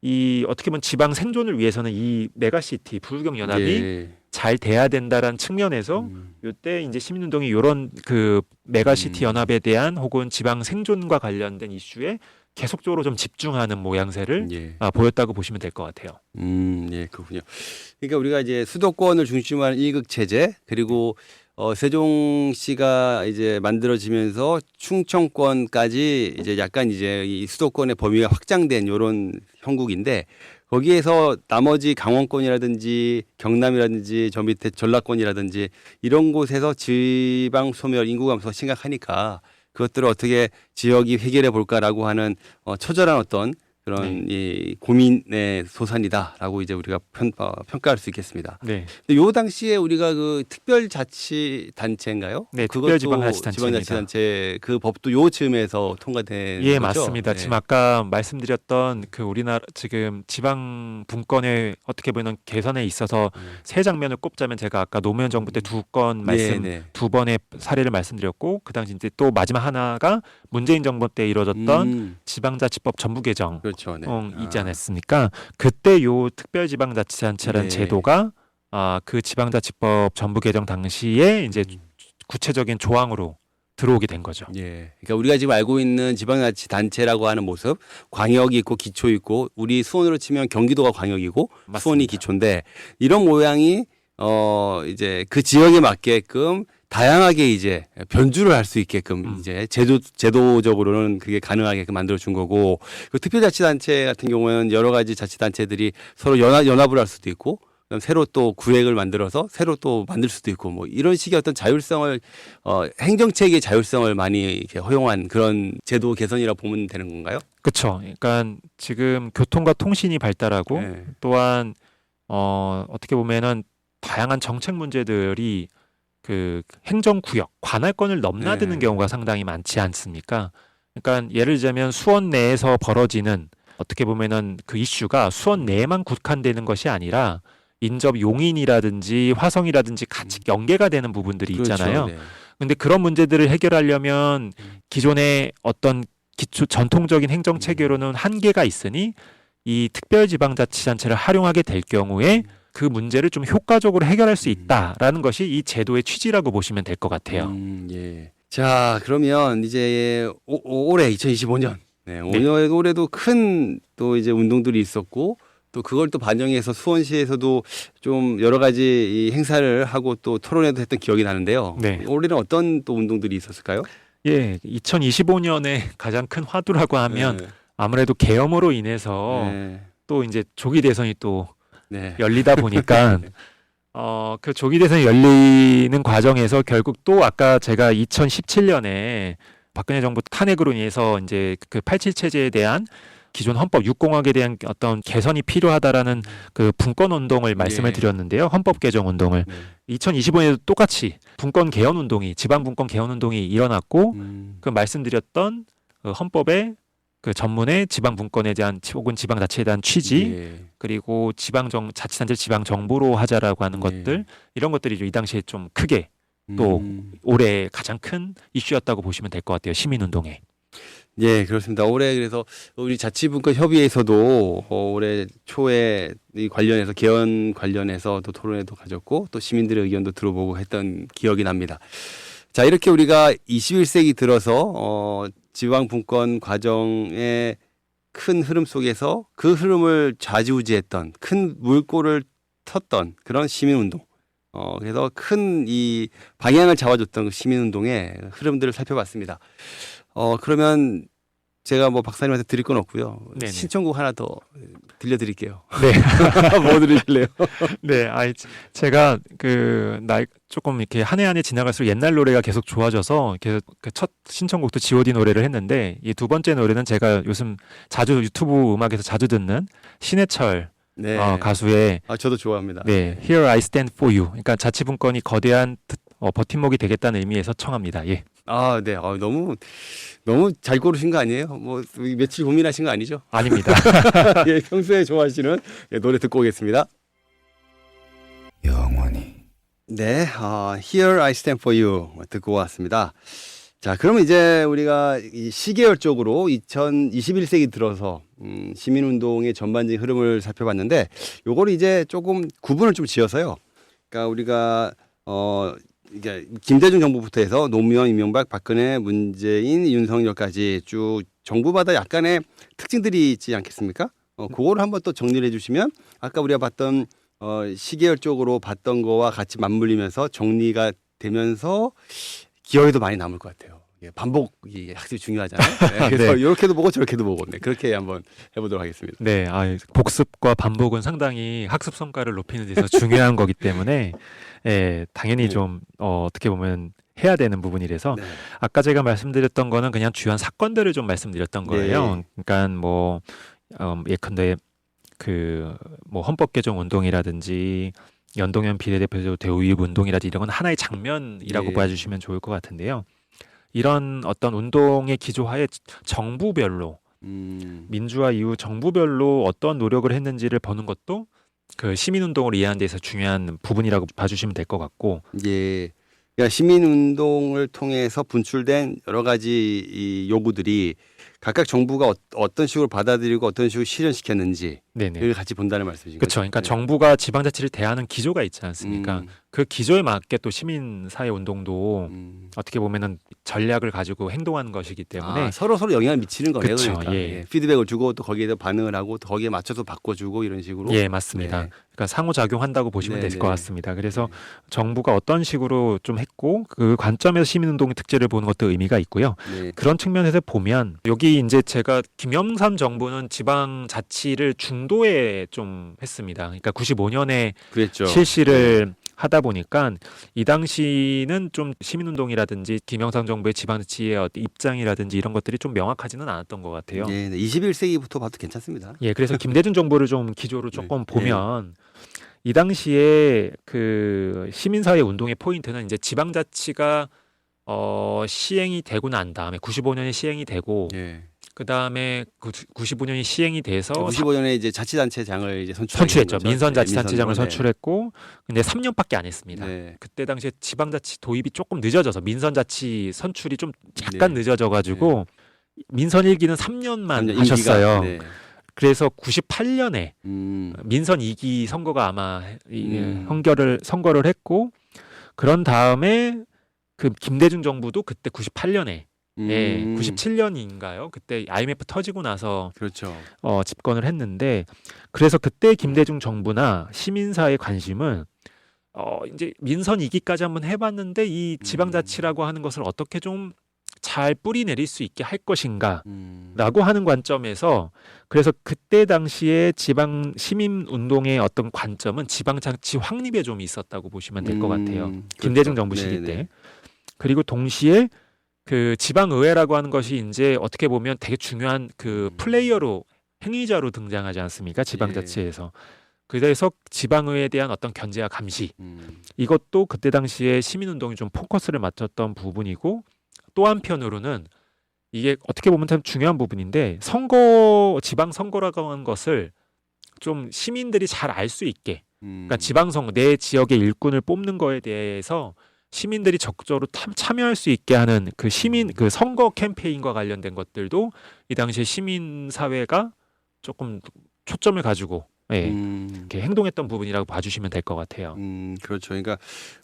이 어떻게 보면 지방 생존을 위해서는 이 메가시티 부울경 연합이 예. 잘 돼야 된다라는 측면에서 이때 이제 시민운동이 이런 그 메가시티 연합에 대한 혹은 지방 생존과 관련된 이슈에 계속적으로 좀 집중하는 모양새를 예. 보였다고 보시면 될 것 같아요. 예, 그렇군요. 그러니까 우리가 이제 수도권을 중심으로 한 일극 체제 그리고 세종시가 이제 만들어지면서 충청권까지 이제 약간 이제 이 수도권의 범위가 확장된 이런 형국인데 거기에서 나머지 강원권이라든지 경남이라든지 저 밑에 전라권이라든지 이런 곳에서 지방 소멸 인구 감소가 심각하니까 그것들을 어떻게 지역이 해결해 볼까라고 하는 처절한 어떤 그런 이 고민의 소산이다라고 이제 우리가 평가할 수 있겠습니다. 네. 근데 요 당시에 우리가 그 특별자치단체인가요? 네, 그것도 특별지방자치단체입니다. 지방자치단체 그 법도 요 즈음에서 통과된 예, 거죠? 맞습니다. 네. 지금 아까 말씀드렸던 그 우리나라 지금 지방 분권의 어떻게 보면 개선에 있어서 세 장면을 꼽자면 제가 아까 노무현 정부 때 두 건 말씀 네. 두 번의 사례를 말씀드렸고 그 당시 이제 또 마지막 하나가 문재인 정부 때 이루어졌던 지방자치법 전부 개정 그렇죠. 네. 이지 않았습니까? 그때 요 특별지방자치단체라는 네. 제도가 그 지방자치법 전부 개정 당시에 이제 구체적인 조항으로 들어오게 된 거죠. 예. 그러니까 우리가 지금 알고 있는 지방자치단체라고 하는 모습, 광역이 있고 기초 있고 우리 수원으로 치면 경기도가 광역이고 맞습니다. 수원이 기초인데 이런 모양이 이제 그 지역에 맞게끔 다양하게 이제 변주를 할 수 있게끔 이제 제도적으로는 그게 가능하게끔 만들어 준 거고 그 특별자치단체 같은 경우는 여러 가지 자치단체들이 서로 연합을 할 수도 있고 그다음 새로 또 구획을 만들어서 새로 또 만들 수도 있고 뭐 이런 식의 어떤 자율성을 행정체계의 자율성을 많이 이렇게 허용한 그런 제도 개선이라고 보면 되는 건가요? 그렇죠. 그러니까 지금 교통과 통신이 발달하고 네. 또한 어떻게 보면은 다양한 정책 문제들이 그 행정구역, 관할권을 넘나드는 네. 경우가 상당히 많지 않습니까? 그러니까 예를 들자면 수원 내에서 벌어지는 어떻게 보면은 그 이슈가 수원 내에만 국한되는 것이 아니라 인접 용인이라든지 화성이라든지 같이 연계가 되는 부분들이 있잖아요. 그렇죠. 네. 근데 그런 문제들을 해결하려면 기존의 어떤 기초 전통적인 행정 체계로는 한계가 있으니 이 특별지방자치단체를 활용하게 될 경우에 그 문제를 좀 효과적으로 해결할 수 있다라는 것이 이 제도의 취지라고 보시면 될 것 같아요. 예. 자, 그러면 이제 올해 2025년. 네, 올해도 큰 또 이제 운동들이 있었고 또 그걸 또 반영해서 수원시에서도 좀 여러 가지 이 행사를 하고 또 토론회도 했던 기억이 나는데요. 네. 올해는 어떤 또 운동들이 있었을까요? 예, 2025년에 가장 큰 화두라고 하면 네. 아무래도 계엄으로 인해서 네. 또 이제 조기 대선이 또 네. 열리다 보니까 그 조기 대선이 열리는 과정에서 결국 또 아까 제가 2017년에 박근혜 정부 탄핵으로 인해서 이제 그 87 체제에 대한 기존 헌법 6공학에 대한 어떤 개선이 필요하다라는 그 분권 운동을 말씀을 네. 드렸는데요. 헌법 개정 운동을 2025년에도 똑같이 분권 개헌 운동이 지방 분권 개헌 운동이 일어났고 그 말씀드렸던 그 헌법의 그 전문의 지방 분권에 대한 혹은 지방 자치에 대한 취지 예. 그리고 자치단체 지방 정부로 하자라고 하는 것들 이런 것들이 이 당시에 좀 크게 또 올해 가장 큰 이슈였다고 보시면 될 것 같아요. 시민운동에. 예, 그렇습니다. 올해 그래서 우리 자치분권 협의회에서도 올해 초에 이 관련해서 개헌 관련해서 또 토론회도 가졌고 또 시민들의 의견도 들어보고 했던 기억이 납니다. 자, 이렇게 우리가 21세기 들어서 지방 분권 과정에 큰 흐름 속에서 그 흐름을 좌지우지했던 큰 물꼬를 텄던 그런 시민운동. 그래서 큰 이 방향을 잡아줬던 그 시민운동의 흐름들을 살펴봤습니다. 그러면 제가 뭐 박사님한테 드릴 건 없고요. 네네. 신청곡 하나 더 들려드릴게요. 네. 뭐 들으실래요? 네, 제가 나이 조금 이렇게 한 해 한 해 지나갈수록 옛날 노래가 계속 좋아져서 계속 그 첫 신청곡도 G.O.D 노래를 했는데 이 두 번째 노래는 제가 요즘 자주 유튜브 음악에서 자주 듣는 신해철 네. 가수의 저도 좋아합니다. 네, Here I Stand For You. 그러니까 자치분권이 거대한 버팀목이 되겠다는 의미에서 청합니다. 예. 네. 너무 잘 고르신 거 아니에요? 뭐 며칠 고민하신 거 아니죠? 아닙니다. 예, 평소에 좋아하시는 노래 듣고 오겠습니다. 영원히. 네, Here I Stand For You 듣고 왔습니다. 자, 그러면 이제 우리가 이 시계열적으로 2021세기 들어서 시민운동의 전반적인 흐름을 살펴봤는데, 요거를 이제 조금 구분을 좀 지어서요. 그러니까 우리가 이게 김대중 정부부터 해서 노무현, 이명박, 박근혜, 문재인, 윤석열까지 쭉 정부마다 약간의 특징들이 있지 않겠습니까? 그거를 한번 또 정리를 해주시면 아까 우리가 봤던 시계열적으로 봤던 거와 같이 맞물리면서 정리가 되면서 기억에도 많이 남을 것 같아요. 반복이 확실히 중요하잖아요. 네, 그래서 네. 이렇게도 보고 저렇게도 보고 네, 그렇게 한번 해보도록 하겠습니다. 네, 복습과 반복은 상당히 학습 성과를 높이는 데서 중요한 거기 때문에 당연히 네. 좀 어떻게 보면 해야 되는 부분이라서 네. 아까 제가 말씀드렸던 거는 그냥 주요한 사건들을 좀 말씀드렸던 거예요. 네. 그러니까 뭐 예컨대 뭐 헌법 개정 운동이라든지 연동형 비례대표 대우입 운동이라든지 이런 건 하나의 장면이라고 네. 봐주시면 좋을 것 같은데요. 이런 어떤 운동의 기조하에 정부별로 민주화 이후 정부별로 어떤 노력을 했는지를 보는 것도 그 시민운동을 이해하는 데서 중요한 부분이라고 봐주시면 될 것 같고. 예. 그러니까 시민운동을 통해서 분출된 여러 가지 이 요구들이 각각 정부가 어떤 식으로 받아들이고 어떤 식으로 실현시켰는지 네네. 를 같이 본다는 말씀이신 그렇죠. 거죠. 그러니까 네. 정부가 지방자치를 대하는 기조가 있지 않습니까? 그 기조에 맞게 또 시민사회 운동도 어떻게 보면은 전략을 가지고 행동하는 것이기 때문에 서로 영향을 미치는 거네요. 그쵸, 그러니까. 예. 피드백을 주고 또 거기에 대해 반응을 하고 또 거기에 맞춰서 바꿔주고 이런 식으로. 예, 맞습니다. 네. 그러니까 상호작용한다고 보시면 네, 될 것 네. 같습니다. 그래서 네. 정부가 어떤 식으로 좀 했고 그 관점에서 시민운동의 특질을 보는 것도 의미가 있고요. 네. 그런 측면에서 보면 여기 이제 제가 김영삼 정부는 지방자치를 중도에 좀 했습니다. 그러니까 95년에 그랬죠. 실시를 하다 보니까 이 당시는 좀 시민운동이라든지 김영삼 정부의 지방자치의 어떤 입장이라든지 이런 것들이 좀 명확하지는 않았던 것 같아요. 네, 21세기부터 봐도 괜찮습니다. 예, 그래서 김대중 정부를 좀 기조로 조금 네. 보면 이 당시에 그 시민사회 운동의 포인트는 이제 지방자치가 시행이 되고 난 다음에 95년에 시행이 되고 예. 그 다음에 95년이 시행이 돼서 95년에 이제 자치단체장을 이제 선출했죠. 거죠. 민선자치단체장을 네, 선출했고 근데 3년밖에 안 했습니다. 네. 그때 당시에 지방자치 도입이 조금 늦어져서 민선자치 선출이 좀 약간 네. 늦어져가지고 민선 1기는 3년만 임기가, 하셨어요. 네. 그래서 98년에 민선 2기 선거가 아마 선거를 했고 그런 다음에 그 김대중 정부도 그때 98년에 97년인가요? 그때 IMF 터지고 나서 그렇죠. 집권을 했는데 그래서 그때 김대중 정부나 시민사회 관심은 이제 민선 2기까지 한번 해봤는데 이 지방자치라고 하는 것을 어떻게 좀 잘 뿌리 내릴 수 있게 할 것인가라고 하는 관점에서 그래서 그때 당시에 지방 시민 운동의 어떤 관점은 지방자치 확립에 좀 있었다고 보시면 될 것 같아요. 김대중 그렇죠. 정부 시기 네네. 때. 그리고 동시에 그 지방의회라고 하는 것이 이제 어떻게 보면 되게 중요한 그 플레이어로 행위자로 등장하지 않습니까? 지방자치에서. 그래서 지방의회에 대한 어떤 견제와 감시 이것도 그때 당시에 시민운동이 좀 포커스를 맞췄던 부분이고 또 한편으로는 이게 어떻게 보면 참 중요한 부분인데 지방선거라고 하는 것을 좀 시민들이 잘 알 수 있게 그러니까 지방선거 내 지역의 일꾼을 뽑는 거에 대해서 시민들이 적극적으로 참여할 수 있게 하는 그 그 선거 캠페인과 관련된 것들도 이 당시에 시민사회가 조금 초점을 가지고 예, 이렇게 행동했던 부분이라고 봐주시면 될 것 같아요. 그렇죠. 그러니까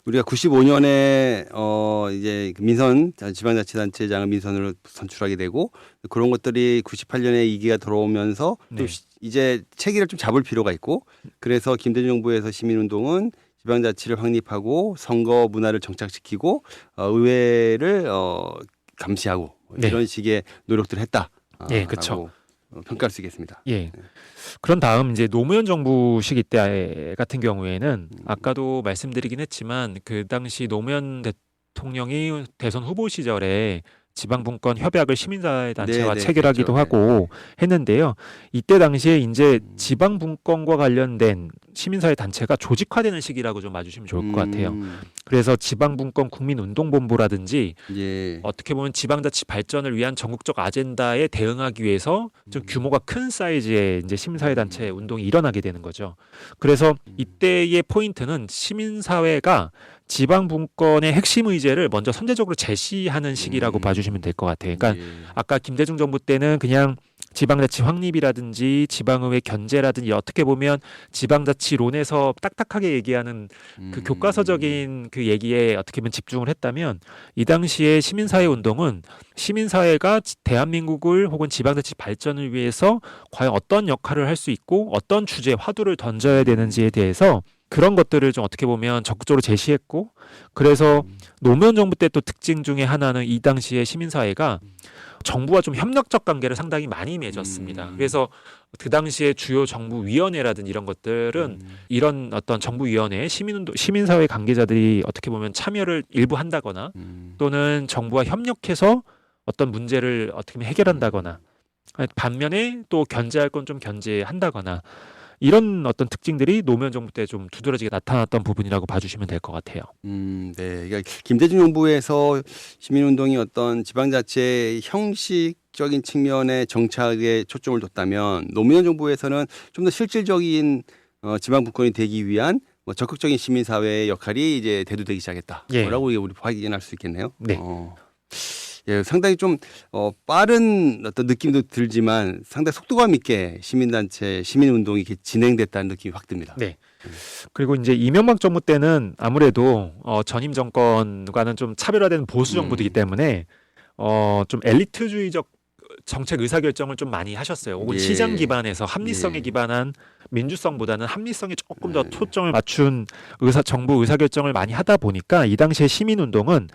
우리가 95년에 이제 민선 지방자치단체장을 민선으로 선출하게 되고 그런 것들이 98년에 2기가 들어오면서 또 네. 이제 체계를 좀 잡을 필요가 있고 그래서 김대중 정부에서 시민운동은 지방자치를 확립하고 선거 문화를 정착시키고 의회를 감시하고 네. 이런 식의 노력들을 했다. 예, 그렇죠. 라고 평가할 수 있겠습니다. 예. 그런 다음 이제 노무현 정부 시기 때 같은 경우에는 아까도 말씀드리긴 했지만 그 당시 노무현 대통령이 대선 후보 시절에 지방분권 협약을 시민사회 단체와 네, 체결하기도 그렇죠. 하고 했는데요. 이때 당시에 이제 지방분권과 관련된 시민사회 단체가 조직화되는 시기라고 좀 봐주시면 좋을 것 같아요. 그래서 지방분권 국민운동본부라든지 예. 어떻게 보면 지방자치 발전을 위한 전국적 아젠다에 대응하기 위해서 좀 규모가 큰 사이즈의 이제 시민사회 단체 운동이 일어나게 되는 거죠. 그래서 이때의 포인트는 시민사회가 지방분권의 핵심 의제를 먼저 선제적으로 제시하는 시기라고 봐주시면 될 것 같아요. 그러니까 예. 아까 김대중 정부 때는 그냥 지방자치 확립이라든지 지방의회 견제라든지 어떻게 보면 지방자치론에서 딱딱하게 얘기하는 그 교과서적인 그 얘기에 어떻게 보면 집중을 했다면 이 당시에 시민사회 운동은 시민사회가 대한민국을 혹은 지방자치 발전을 위해서 과연 어떤 역할을 할 수 있고 어떤 주제 화두를 던져야 되는지에 대해서 그런 것들을 좀 어떻게 보면 적극적으로 제시했고 그래서 노무현 정부 때 또 특징 중에 하나는 이 당시에 시민사회가 정부와 좀 협력적 관계를 상당히 많이 맺었습니다. 그래서 그 당시에 주요 정부위원회라든 이런 것들은 이런 어떤 정부위원회에 시민사회 관계자들이 어떻게 보면 참여를 일부 한다거나 또는 정부와 협력해서 어떤 문제를 어떻게 보면 해결한다거나 반면에 또 견제할 건 좀 견제한다거나 이런 어떤 특징들이 노무현 정부 때 좀 두드러지게 나타났던 부분이라고 봐주시면 될 것 같아요. 네. 그러니까 김대중 정부에서 시민운동이 어떤 지방자치의 형식적인 측면에 정착에 초점을 뒀다면 노무현 정부에서는 좀 더 실질적인 지방분권이 되기 위한 적극적인 시민사회의 역할이 이제 대두되기 시작했다라고 예. 우리 확인할 수 있겠네요. 네. 예, 상당히 좀 빠른 어떤 느낌도 들지만 상당히 속도감 있게 시민단체, 시민운동이 이렇게 진행됐다는 느낌이 확 듭니다. 네. 그리고 이제 이명박 정부 때는 아무래도 전임 정권과는 좀 차별화된 보수 정부이기 때문에 좀 엘리트주의적 정책 의사결정을 좀 많이 하셨어요. 혹은 예. 시장 기반에서 합리성에 예. 기반한 민주성보다는 합리성에 조금 더 초점을 맞춘 정부 의사결정을 많이 하다 보니까 이 당시에 시민운동은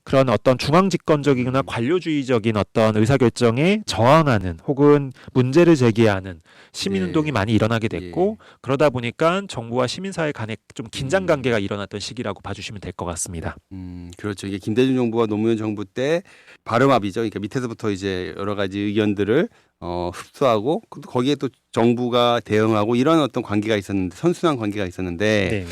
그런 어떤 중앙집권적이거나 관료주의적인 어떤 의사결정에 저항하는 혹은 문제를 제기하는 시민운동이 예. 많이 일어나게 됐고 그러다 보니까 정부와 시민사회 간에 좀 긴장관계가 일어났던 시기라고 봐주시면 될 것 같습니다. 그렇죠. 이게 김대중 정부와 노무현 정부 때 발음합이죠. 그러니까 밑에서부터 이제 여러 가지 의견들을 흡수하고 거기에 또 정부가 대응하고 이런 어떤 관계가 있었는데 선순환 관계가 있었는데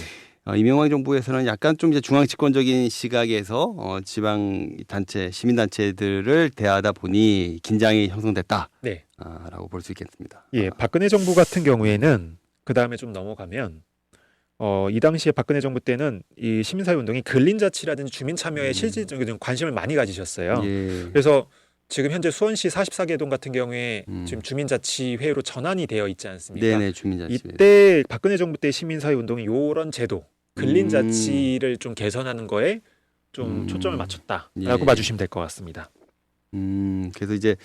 이명박 정부에서는 약간 좀 이제 중앙 집권적인 시각에서 지방 단체, 시민 단체들을 대하다 보니 긴장이 형성됐다. 네. 라고 볼 수 있겠습니다. 예, 박근혜 정부 같은 경우에는 그 다음에 좀 넘어가면 이 당시에 박근혜 정부 때는 이 시민사회 운동이 근린자치라든지 주민참여에 실질적인 관심을 많이 가지셨어요. 예. 그래서 지금 현재 수원시 44개 동 같은 경우에 지금 주민자치회로 전환이 되어 있지 않습니까? 네네, 주민자치. 이때 박근혜 정부 때 시민사회 운동이 이런 제도, 근린자치를 좀 개선하는 거에 좀 초점을 맞췄다라고 예. 봐주시면 될 것 같습니다. 그래서 이제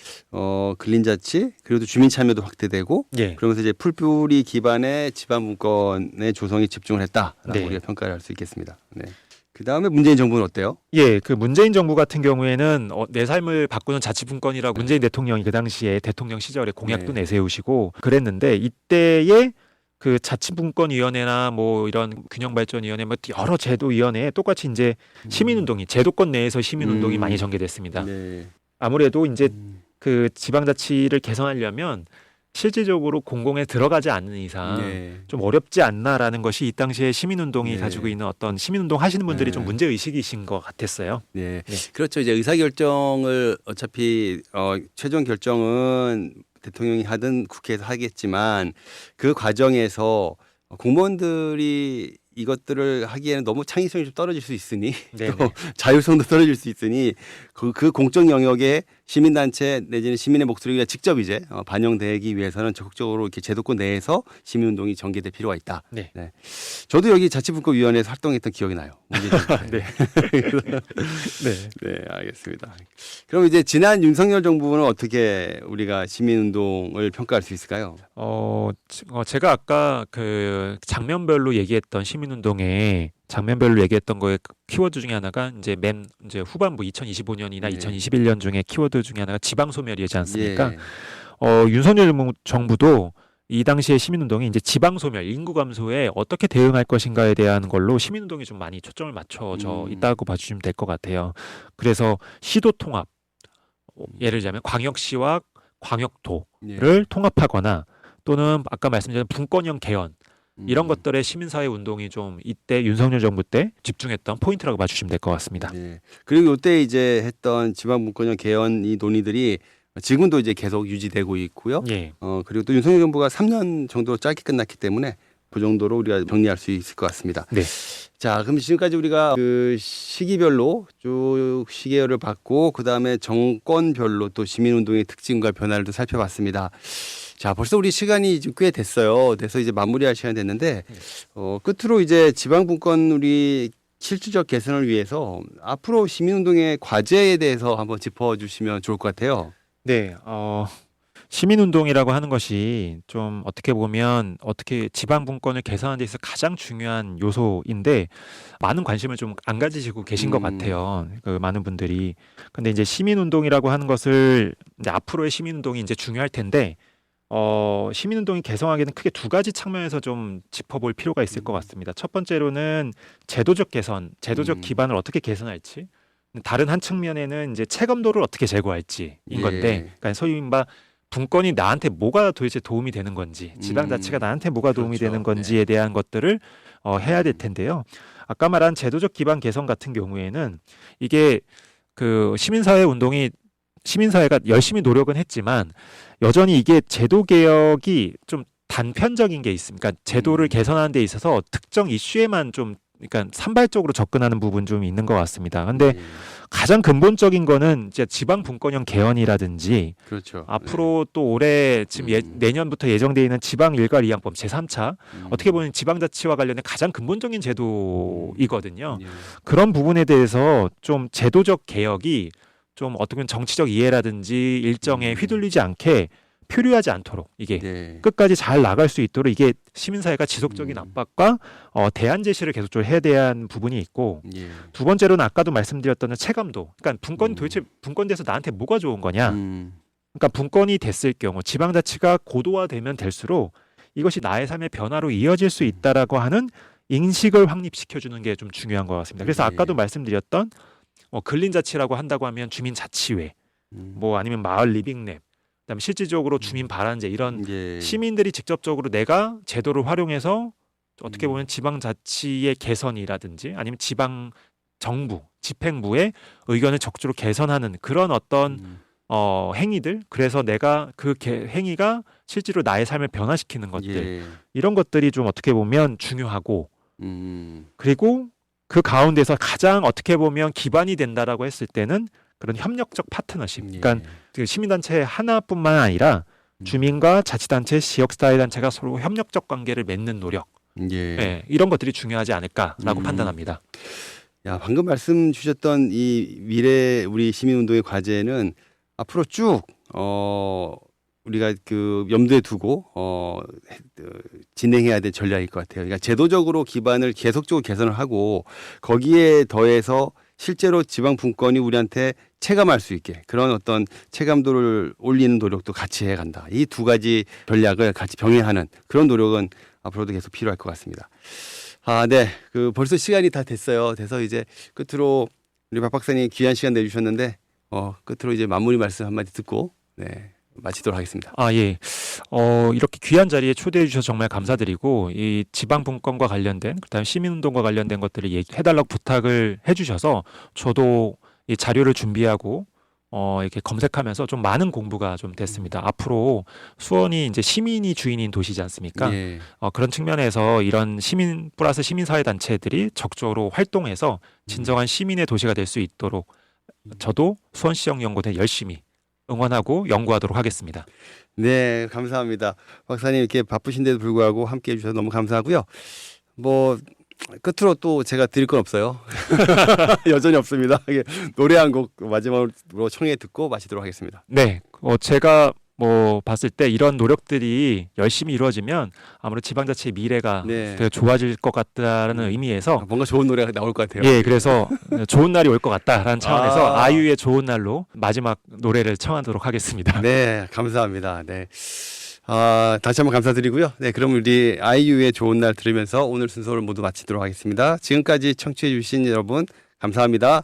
근린자치 그리고 또 주민참여도 확대되고 예. 그러면서 이제 풀뿌리 기반의 지방분권의 조성에 집중을 했다라고 네. 우리가 평가를 할 수 있겠습니다. 네. 그 다음에 문재인 정부는 어때요? 예, 그 문재인 정부 같은 경우에는 내 삶을 바꾸는 자치분권이라고 문재인 대통령이 그 당시에 대통령 시절에 공약도 네. 내세우시고 그랬는데 이때에 그 자치분권위원회나 뭐 이런 균형발전위원회 뭐 여러 제도위원회에 똑같이 이제 시민운동이 제도권 내에서 시민운동이 많이 전개됐습니다. 네. 아무래도 이제 그 지방자치를 개선하려면 실질적으로 공공에 들어가지 않는 이상 네. 좀 어렵지 않나라는 것이 이 당시에 시민운동이 네. 가지고 있는 어떤 시민운동 하시는 분들이 네. 좀 문제 의식이신 것 같았어요. 네. 네. 그렇죠. 이제 의사결정을 어차피 최종 결정은 대통령이 하든 국회에서 하겠지만 그 과정에서 공무원들이 이것들을 하기에는 너무 창의성이 좀 떨어질 수 있으니 네네. 또 자율성도 떨어질 수 있으니 그 공적 영역에 시민단체 내지는 시민의 목소리가 직접 이제 반영되기 위해서는 적극적으로 이렇게 제도권 내에서 시민운동이 전개될 필요가 있다. 네. 저도 여기 자치분권위원회에서 활동했던 기억이 나요. 네. 네. 네, 알겠습니다. 그럼 이제 지난 윤석열 정부는 어떻게 우리가 시민운동을 평가할 수 있을까요? 제가 아까 그 장면별로 얘기했던 시민운동에 장면별로 얘기했던 거에 키워드 중에 하나가 이제 후반부 2025년이나 네. 2021년 중에 키워드 중에 하나가 지방 소멸이지 않습니까? 예. 윤석열 정부도 이 당시에 시민운동이 이제 지방 소멸, 인구 감소에 어떻게 대응할 것인가에 대한 걸로 시민운동이 좀 많이 초점을 맞춰져 있다고 봐주시면 될 것 같아요. 그래서 시도 통합, 예를 들자면 광역시와 광역도를 예. 통합하거나 또는 아까 말씀드린 분권형 개헌 이런 음. 것들의 시민사회 운동이 좀 이때 윤석열 정부 때 집중했던 포인트라고 봐주시면 될 것 같습니다. 네. 그리고 이때 이제 했던 지방분권형 개헌 이 논의들이 지금도 이제 계속 유지되고 있고요. 예. 그리고 또 윤석열 정부가 3년 정도 짧게 끝났기 때문에 그 정도로 우리가 정리할 수 있을 것 같습니다. 네. 자, 그럼 지금까지 우리가 그 시기별로 쭉 시계열을 봤고 그 다음에 정권별로 또 시민운동의 특징과 변화를 또 살펴봤습니다. 자, 벌써 우리 시간이 좀 꽤 됐어요. 그래서 이제 마무리할 시간이 됐는데 끝으로 이제 지방분권 우리 실질적 개선을 위해서 앞으로 시민운동의 과제에 대해서 한번 짚어주시면 좋을 것 같아요. 네. 시민운동이라고 하는 것이 좀 어떻게 보면 어떻게 지방 분권을 개선하는 데 있어서 가장 중요한 요소인데 많은 관심을 좀 안 가지시고 계신 것 같아요. 그 많은 분들이. 근데 이제 시민운동이라고 하는 것을 이제 앞으로의 시민운동이 이제 중요할 텐데 시민운동이 개성하기는 크게 두 가지 측면에서 좀 짚어볼 필요가 있을 것 같습니다. 첫 번째로는 제도적 개선, 제도적 기반을 어떻게 개선할지. 다른 한 측면에는 이제 체감도를 어떻게 제고할지인 예. 건데, 그러니까 소위 말해 분권이 나한테 뭐가 도대체 도움이 되는 건지, 지방자치가 나한테 뭐가 도움이 그렇죠. 되는 건지에 대한 것들을 해야 될 텐데요. 아까 말한 제도적 기반 개선 같은 경우에는 이게 그 시민사회 운동이 시민사회가 열심히 노력은 했지만 여전히 이게 제도 개혁이 좀 단편적인 게 있습니다. 그러니까 제도를 개선하는 데 있어서 특정 이슈에만 좀 그러니까 산발적으로 접근하는 부분 좀 있는 것 같습니다. 근데 가장 근본적인 거는 이제 지방 분권형 개헌이라든지 그렇죠. 앞으로 또 올해 지금 내년부터 예정되어 있는 지방 일괄 이양법 제3차 어떻게 보면 지방자치와 관련된 가장 근본적인 제도이거든요. 그런 부분에 대해서 좀 제도적 개혁이 좀 어떻게 보면 정치적 이해라든지 일정에 휘둘리지 않게 표류하지 않도록 이게 네. 끝까지 잘 나갈 수 있도록 이게 시민사회가 지속적인 압박과 대안 제시를 계속적으로 해야 되는 부분이 있고 예. 두 번째로는 아까도 말씀드렸던 체감도. 그러니까 분권이 도대체 분권돼서 나한테 뭐가 좋은 거냐. 그러니까 분권이 됐을 경우 지방자치가 고도화되면 될수록 이것이 나의 삶의 변화로 이어질 수 있다라고 하는 인식을 확립시켜주는 게 좀 중요한 것 같습니다. 그래서 아까도 말씀드렸던 근린자치라고 한다고 하면 주민자치회, 뭐 아니면 마을 리빙랩, 그다음에 실질적으로 주민 발안제 이런 예. 시민들이 직접적으로 내가 제도를 활용해서 어떻게 보면 지방자치의 개선이라든지 아니면 지방 정부, 집행부의 의견을 적극적으로 개선하는 그런 어떤 행위들, 그래서 내가 그 행위가 실제로 나의 삶을 변화시키는 것들 예. 이런 것들이 좀 어떻게 보면 중요하고 그리고 그 가운데서 가장 어떻게 보면 기반이 된다라고 했을 때는 그런 협력적 파트너십. 그러니까 그 시민단체 하나뿐만 아니라 주민과 자치단체, 지역사회단체가 서로 협력적 관계를 맺는 노력. 예. 네, 이런 것들이 중요하지 않을까라고 판단합니다. 야, 방금 말씀 주셨던 이 미래 우리 시민운동의 과제는 앞으로 쭉 우리가 그 염두에 두고 진행해야 될 전략일 것 같아요. 그러니까 제도적으로 기반을 계속적으로 개선을 하고 거기에 더해서 실제로 지방 분권이 우리한테 체감할 수 있게 그런 어떤 체감도를 올리는 노력도 같이 해간다. 이 두 가지 전략을 같이 병행하는 그런 노력은 앞으로도 계속 필요할 것 같습니다. 아, 네. 그 벌써 시간이 다 됐어요. 그래서 이제 끝으로 우리 박 박사님 귀한 시간 내주셨는데 끝으로 이제 마무리 말씀 한마디 듣고 네. 마치도록 하겠습니다. 아, 예. 이렇게 귀한 자리에 초대해 주셔서 정말 감사드리고 이 지방 분권과 관련된 그다음에 시민운동과 관련된 것들을 해달라고 부탁을 해주셔서 저도 이 자료를 준비하고 이렇게 검색하면서 좀 많은 공부가 좀 됐습니다. 앞으로 수원이 이제 시민이 주인인 도시지 않습니까? 예. 그런 측면에서 이런 시민 플러스 시민사회 단체들이 적극적으로 활동해서 진정한 시민의 도시가 될 수 있도록 저도 수원시정연구원에 열심히 응원하고 연구하도록 하겠습니다. 네, 감사합니다. 박사님 이렇게 바쁘신데도 불구하고 함께 해주셔서 너무 감사하고요. 뭐 끝으로 또 제가 드릴 건 없어요. 여전히 없습니다. 이게 노래 한 곡 마지막으로 청해 듣고 마치도록 하겠습니다. 네, 제가 뭐 봤을 때 이런 노력들이 열심히 이루어지면 아무래도 지방자치의 미래가 네. 되게 좋아질 것 같다라는 의미에서 뭔가 좋은 노래가 나올 것 같아요. 예, 그래서 좋은 날이 올 것 같다라는 차원에서 아. 아이유의 좋은 날로 마지막 노래를 청하도록 하겠습니다. 네, 감사합니다. 네. 다시 한번 감사드리고요. 네, 그럼 우리 아이유의 좋은 날 들으면서 오늘 순서를 모두 마치도록 하겠습니다. 지금까지 청취해 주신 여러분 감사합니다.